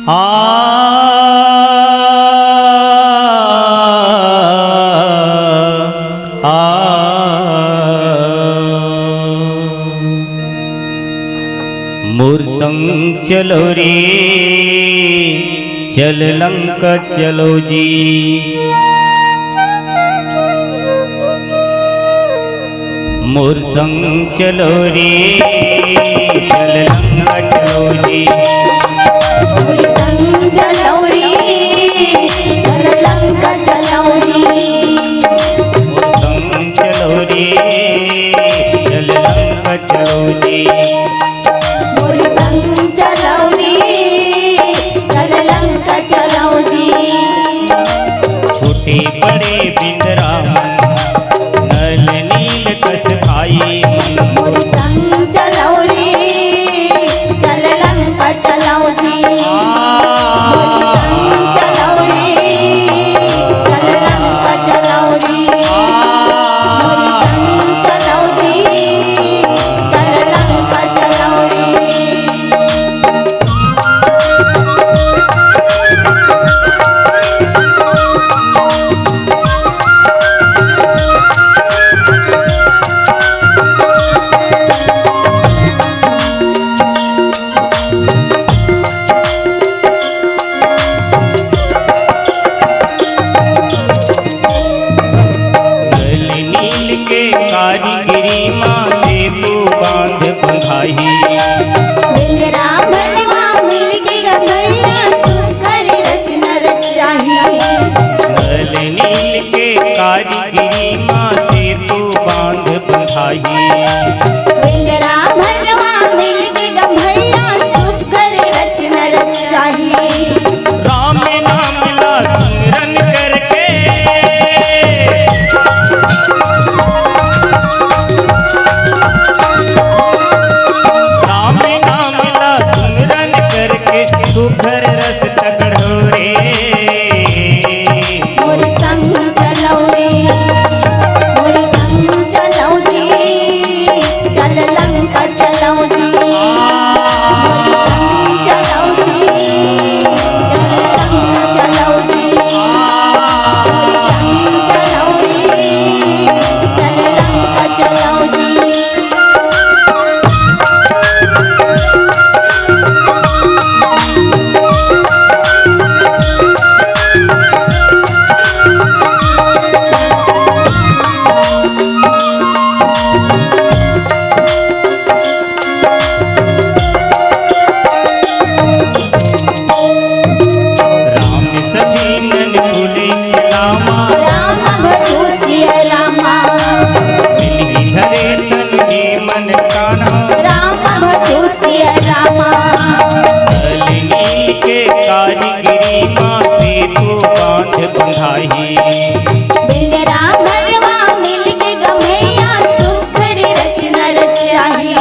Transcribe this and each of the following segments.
मोर संग चलो रे चल लंका चलो जी। मोर संग चलो रे चल लंका चलो जी। मोर संग चलो रे चल लंका चलो जी। मोर संग चलो रे चल लंका चलो जी। मोर संग चलो रे चल लंका चलो जी। छोटे बड़े बिंदरावन नल नील कस भाई मन। मोर संग चलो रे चल लंका चलो जी। मोर संग चलो रे चल लंका चलो जी। मोर संग चलो जी चल लंका चलो जी। नल नील के कारीगिरी माँ से तू बांध बंधाई। बिंदरा भलवा मिलके गगरिया सुकर रचना रचाही। नल नील के कारीगिरी माँ से तू बांध बंधाई। बिंदरा भलवा मिलके गगरिया सुकर रचना रचाही। राम नाम ला सिमरन करके राम नाम ला सिमरन करके सुखर रस तगड़ो रे। मोर संग चलो रे मोर संग चलो जी चल लंका चलो जी। मोर संग चलो जी चल लंका चलो जी। मोर संग चलो रे चल लंका चलो जी। राम सखी मन भूले रामा राम भजो सिया रामा। मिलहि धरे तन में मन कान्हा। राम भजो सिया रामा। नल नील के कारीगिरी माँ से तू बांध बंधाई। बिंदरा भलवा मिलके गमैया सुकर रचना रचाही।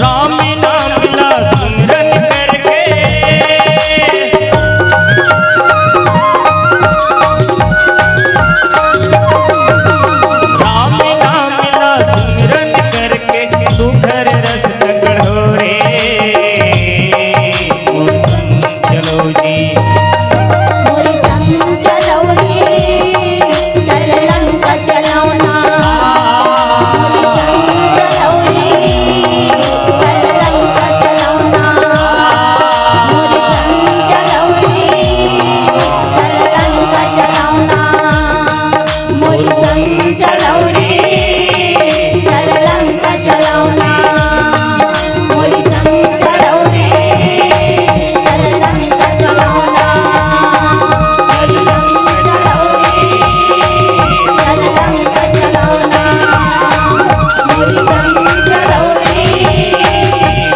राम नाम ला सिमरन करके राम नाम ला सिमरन करके सुखर रस तगड़ो रे। मोर संग चलो जी। मोर संग चलो रे चल लंका चलो ना। मोर संग चलो रे चल लंका चलो ना। मोर संग चलो रे चल लंका चलो ना। मोर संग चलो रे चल लंका चलो ना। मोर संग चलो रे चल लंका चलो ना। मोर संग चलो रे चल लंका चलो ना। मोर संग चलो रे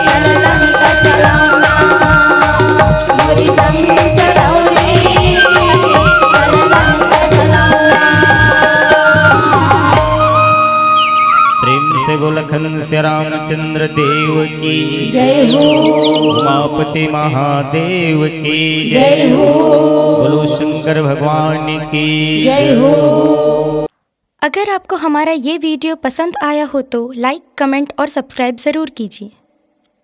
चल लंका चलो ना। मोर संग चलो रे चल लंका चलो ना। प्रेम से बोल लखन से रामचंद्र देव की जय हो उमापति महादेव की जय हो बोलो शंकर भगवान की जय हो। अगर आपको हमारा ये वीडियो पसंद आया हो तो लाइक, कमेंट और सब्सक्राइब ज़रूर कीजिए।